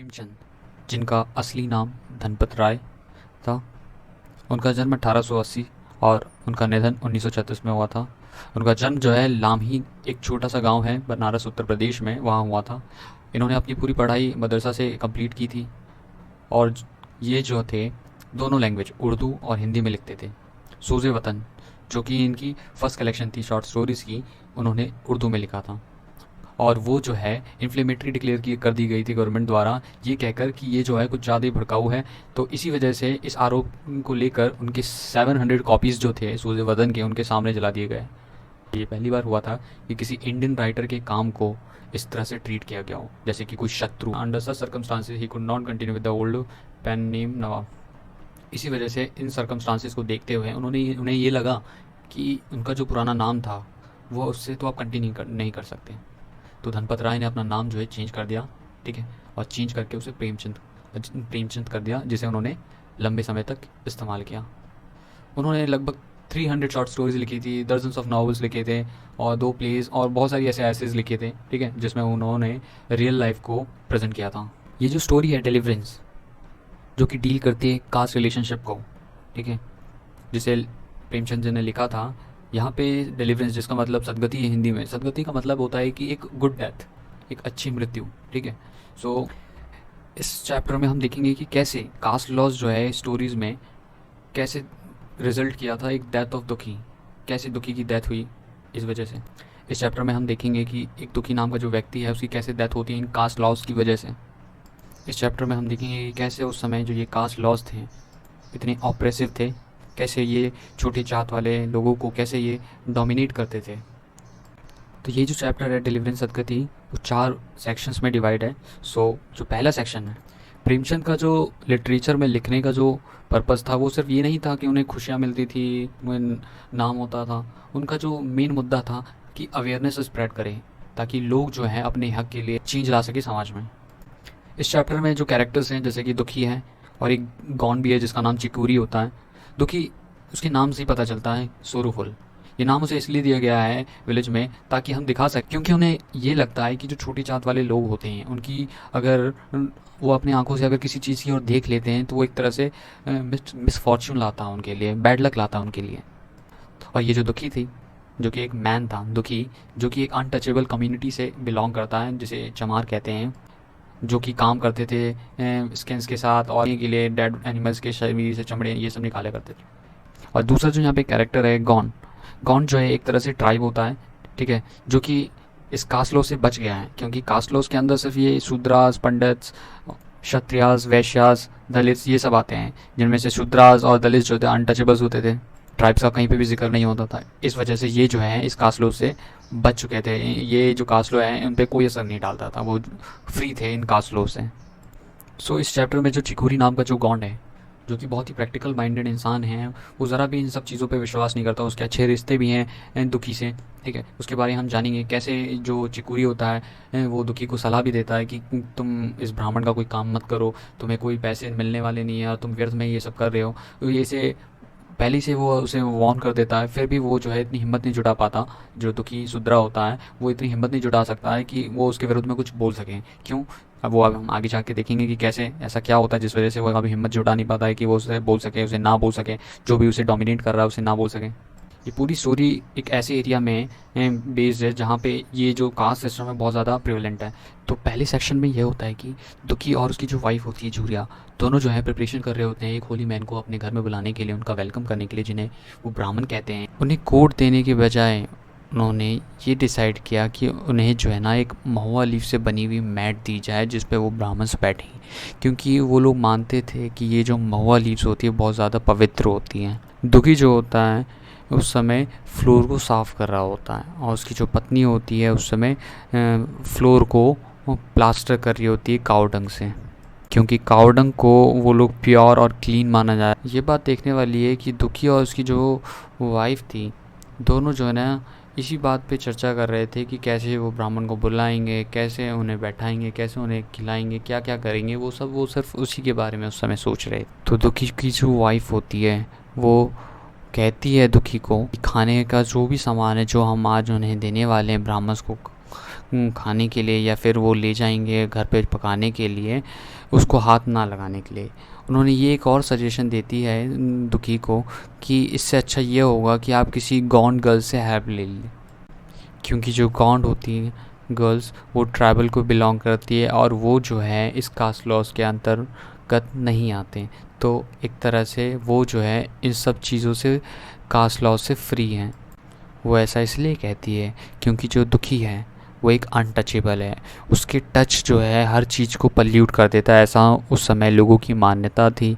प्रेमचंद, जिनका असली नाम धनपत राय था। उनका जन्म 1880 और उनका निधन 1936 में हुआ था। उनका जन्म जो है लामही, एक छोटा सा गांव है बनारस उत्तर प्रदेश में, वहाँ हुआ था। इन्होंने अपनी पूरी पढ़ाई मदरसा से कंप्लीट की थी और ये जो थे दोनों लैंग्वेज उर्दू और हिंदी में लिखते थे। सूज़े वतन, जो कि इनकी फ़र्स्ट कलेक्शन थी शॉर्ट स्टोरीज़ की, उन्होंने उर्दू में लिखा था। और वो जो है इन्फ्लेमेटरी डिक्लेयर की कर दी गई थी गवर्नमेंट द्वारा, ये कहकर कि ये जो है कुछ ज़्यादा ही भड़काऊ है। तो इसी वजह से इस आरोप को लेकर उनके 700 कॉपीज़ जो थे सूज़े वतन के, उनके सामने जला दिए गए। ये पहली बार हुआ था कि किसी इंडियन राइटर के काम को इस तरह से ट्रीट किया गया हो, जैसे कि कोई शत्रु। Under such circumstances he could not continue with the old pen name Nawab. इसी वजह से इन सर्कमस्टांसेस को देखते हुए उन्हें ये लगा कि उनका जो पुराना नाम था वो उससे तो आप कंटिन्यू नहीं कर सकते। तो धनपत राय ने अपना नाम जो है चेंज कर दिया, ठीक है, और चेंज करके उसे प्रेमचंद कर दिया, जिसे उन्होंने लंबे समय तक इस्तेमाल किया। उन्होंने लगभग 300 शॉर्ट स्टोरीज लिखी थी, दर्जन्स ऑफ नॉवेल्स लिखे थे और 2 प्लेज और बहुत सारी ऐसे एसेज लिखे थे, ठीक है, जिसमें उन्होंने रियल लाइफ को प्रेजेंट किया था। ये जो स्टोरी है डिलीवरेंस, जो कि डील करती है कास्ट रिलेशनशिप को, ठीक है, जिसे प्रेमचंद जी ने लिखा था। यहाँ पे डिलीवरेंस, जिसका मतलब सदगति है हिंदी में। सदगति का मतलब होता है कि एक गुड डेथ, एक अच्छी मृत्यु, ठीक है। सो इस चैप्टर में हम देखेंगे कि कैसे कास्ट लॉज जो है स्टोरीज़ में कैसे रिजल्ट किया था एक डेथ ऑफ दुखी, कैसे दुखी की डेथ हुई इस वजह से। इस चैप्टर में हम देखेंगे कि एक दुखी नाम का जो व्यक्ति है उसकी कैसे डेथ होती है इन कास्ट लॉज की वजह से। इस चैप्टर में हम देखेंगे कि कैसे उस समय जो ये कास्ट लॉज थे इतने ऑप्रेसिव थे, कैसे ये छोटी जात वाले लोगों को कैसे ये डोमिनेट करते थे। तो ये जो चैप्टर है डिलीवरेंस सदगति, वो 4 सेक्शंस में डिवाइड है। सो जो पहला सेक्शन है, प्रेमचंद का जो लिटरेचर में लिखने का जो पर्पज़ था वो सिर्फ ये नहीं था कि उन्हें खुशियाँ मिलती थी, उन्हें नाम होता था। उनका जो मेन मुद्दा था कि अवेयरनेस स्प्रेड करें, ताकि लोग जो है अपने हक के लिए चेंज ला सके समाज में। इस चैप्टर में जो कैरेक्टर्स हैं, जैसे कि दुखी है और एक गॉन भी है जिसका नाम चिकूरी होता है। दुखी, उसके नाम से ही पता चलता है सोरूफुल। ये नाम उसे इसलिए दिया गया है विलेज में ताकि हम दिखा सकें, क्योंकि उन्हें ये लगता है कि जो छोटी जात वाले लोग होते हैं उनकी अगर वो अपनी आंखों से अगर किसी चीज़ की ओर देख लेते हैं तो वो एक तरह से मिसफॉर्च्यून लाता है उनके लिए, बैड लक लाता है उनके लिए। और ये जो दुखी थी, जो कि एक मैन था दुखी, जो कि एक अनटचेबल कम्युनिटी से बिलोंग करता है, जिसे चमार कहते हैं, जो कि काम करते थे स्किन्स के साथ और के लिए डेड एनिमल्स के शरीर से चमड़े ये सब निकाले करते थे। और दूसरा जो यहाँ पे कैरेक्टर है गॉन, गॉन जो है एक तरह से ट्राइब होता है, ठीक है, जो कि इस कास्टलो से बच गया है, क्योंकि कास्टलोस के अंदर सिर्फ ये शूद्रास, पंडित्स, क्षत्रियास, वैश्यास, दलित्स ये सब आते हैं, जिनमें से शूद्रास और दलित जो थे अनटचेबल्स होते थे। ट्राइब्स का कहीं पे भी जिक्र नहीं होता था। इस वजह से ये जो है इस कास्टलो से बच चुके थे। ये जो कास्टलो हैं उन पर कोई असर नहीं डालता था, वो फ्री थे इन कास्टलो से। सो इस चैप्टर में जो चिकोरी नाम का जो गॉन्ड है, जो कि बहुत ही प्रैक्टिकल माइंडेड इंसान है, वो ज़रा भी इन सब चीज़ों पे विश्वास नहीं करता। उसके अच्छे रिश्ते भी हैं दुखी से, ठीक है। उसके बारे में हम जानेंगे कैसे जो चिकुरी होता है वो दुखी को सलाह भी देता है कि तुम इस ब्राह्मण का कोई काम मत करो, तुम्हें कोई पैसे मिलने वाले नहीं है और तुम व्यर्थ में ये सब कर रहे हो। तो ये से पहले से वो उसे वार्न कर देता है, फिर भी वो जो है इतनी हिम्मत नहीं जुटा पाता। जो दुखी सुधरा होता है वो इतनी हिम्मत नहीं जुटा सकता है कि वो उसके विरुद्ध में कुछ बोल सकें। क्यों? अब वो अब हम आगे जाके देखेंगे कि कैसे ऐसा क्या होता है जिस वजह से वो अभी हिम्मत जुटा नहीं पाता है कि वो उसे बोल सके, उसे ना बोल सके, जो भी उसे डोमिनेट कर रहा है उसे ना बोल सके। ये पूरी स्टोरी एक ऐसे एरिया में बेस्ड है जहाँ पे ये जो कास्ट सिस्टम है बहुत ज़्यादा प्रिवेलेंट है। तो पहले सेक्शन में ये होता है कि दुखी और उसकी जो वाइफ होती है जूरिया, दोनों जो है प्रिपरेशन कर रहे होते हैं एक होली मैन को अपने घर में बुलाने के लिए, उनका वेलकम करने के लिए, जिन्हें वो ब्राह्मण कहते हैं। उन्हें कोड देने के बजाय उन्होंने ये डिसाइड किया कि उन्हें जो है ना एक महुआ लीफ से बनी हुई मैट दी जाए जिस पे वो ब्राह्मण्स बैठें, क्योंकि वो लोग मानते थे कि ये जो महुआ लीव्स होती है बहुत ज़्यादा पवित्र होती हैं। दुखी जो होता है उस समय फ्लोर को साफ़ कर रहा होता है और उसकी जो पत्नी होती है उस समय फ्लोर को प्लास्टर कर रही होती है काऊ डंग से, क्योंकि काऊ डंग को वो लोग प्योर और क्लीन माना जाए। ये बात देखने वाली है कि दुखी और उसकी जो वाइफ थी दोनों जो है ना इसी बात पे चर्चा कर रहे थे कि कैसे वो ब्राह्मण को बुलाएंगे, कैसे उन्हें बैठाएंगे, कैसे उन्हें खिलाएंगे, क्या क्या करेंगे, वो सिर्फ उसी के बारे में उस समय सोच रहे। तो दुखी की जो वाइफ होती है वो कहती है दुखी को कि खाने का जो भी सामान है जो हम आज उन्हें देने वाले हैं ब्राह्मण्स को खाने के लिए या फिर वो ले जाएंगे घर पे पकाने के लिए, उसको हाथ ना लगाने के लिए। उन्होंने ये एक और सजेशन देती है दुखी को कि इससे अच्छा ये होगा कि आप किसी गॉन्ड गर्ल से हेल्प ले लें, क्योंकि जो गॉन्ड होती है गर्ल्स वो ट्राइबल को बिलोंग करती है और वो जो है इस कास्ट लॉज के अंतर्गत नहीं आते। तो एक तरह से वो जो है इन सब चीज़ों से, कास्ट लॉज से फ्री हैं। वो ऐसा इसलिए कहती है क्योंकि जो दुखी है वो एक अनटचेबल है, उसके टच जो है हर चीज़ को पल्यूट कर देता है। ऐसा उस समय लोगों की मान्यता थी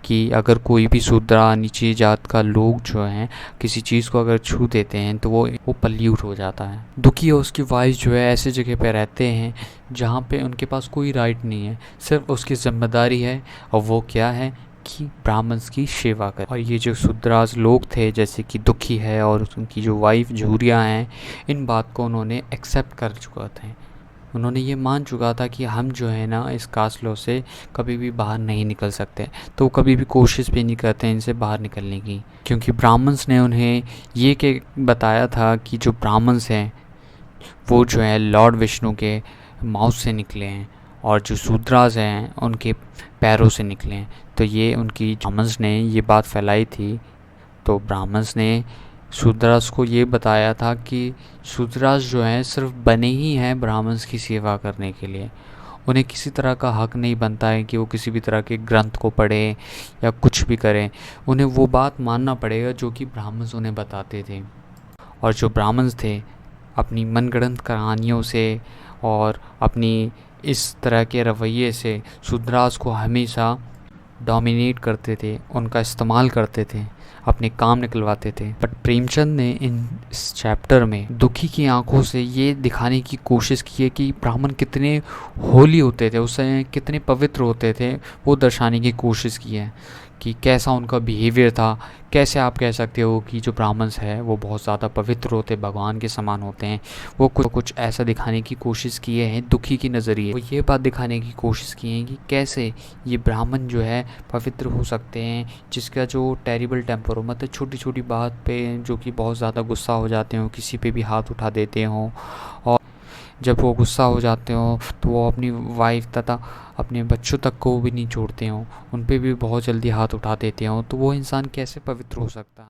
कि अगर कोई भी शूद्र नीची जात का लोग जो हैं किसी चीज़ को अगर छू देते हैं तो वो पल्यूट हो जाता है। दुखी और उसकी वाइफ जो है ऐसी जगह पे रहते हैं जहाँ पे उनके पास कोई राइट नहीं है, सिर्फ उसकी जिम्मेदारी है, और वो क्या है कि ब्राह्मण्स की सेवा करें। और ये जो शूद्रास लोग थे जैसे कि दुखी है और उनकी जो वाइफ झूरिया हैं, इन बात को उन्होंने एक्सेप्ट कर चुका थे। उन्होंने ये मान चुका था कि हम जो है ना इस कास्ट लॉ से कभी भी बाहर नहीं निकल सकते, तो वो कभी भी कोशिश भी नहीं करते इनसे बाहर निकलने की, क्योंकि ब्राह्मण्स ने उन्हें ये के बताया था कि जो ब्राह्मण्स हैं वो जो है लॉर्ड विष्णु के माउथ से निकले हैं और जो शूद्रास हैं उनके पैरों से निकले हैं। तो ये उनकी ब्राह्मण्स ने ये बात फैलाई थी। तो ब्राह्मण्स ने शूद्रास को ये बताया था कि शूद्रास जो हैं सिर्फ बने ही हैं ब्राह्मण्स की सेवा करने के लिए, उन्हें किसी तरह का हक नहीं बनता है कि वो किसी भी तरह के ग्रंथ को पढ़ें या कुछ भी करें। उन्हें वो बात मानना पड़ेगा जो कि ब्राह्मण्स उन्हें बताते थे। और जो ब्राह्मण्स थे अपनी मनगढ़ंत कहानियों से और अपनी इस तरह के रवैये से शूद्रास को हमेशा डोमिनेट करते थे, उनका इस्तेमाल करते थे, अपने काम निकलवाते थे। बट प्रेमचंद ने इस चैप्टर में दुखी की आंखों से ये दिखाने की कोशिश की है कि ब्राह्मण कितने होली होते थे, उस समय कितने पवित्र होते थे, वो दर्शाने की कोशिश की है कि कैसा उनका बिहेवियर था। कैसे आप कह सकते हो कि जो ब्राह्मण्स है वो बहुत ज़्यादा पवित्र होते, भगवान के समान होते हैं। वो कुछ ऐसा दिखाने की कोशिश किए हैं दुखी के नज़रिए। वो ये बात दिखाने की कोशिश की है कि कैसे ये ब्राह्मण जो है पवित्र हो सकते हैं, जिसका जो टेरिबल टेम्पर हो, मतलब छोटी छोटी बात पे जो कि बहुत ज़्यादा गुस्सा हो जाते हो, किसी पे भी हाथ उठा देते हों, और जब वो गुस्सा हो जाते हो तो वो अपनी वाइफ तथा अपने बच्चों तक को भी नहीं छोड़ते हों, उन पे भी बहुत जल्दी हाथ उठा देते हों। तो वो इंसान कैसे पवित्र हो सकता है।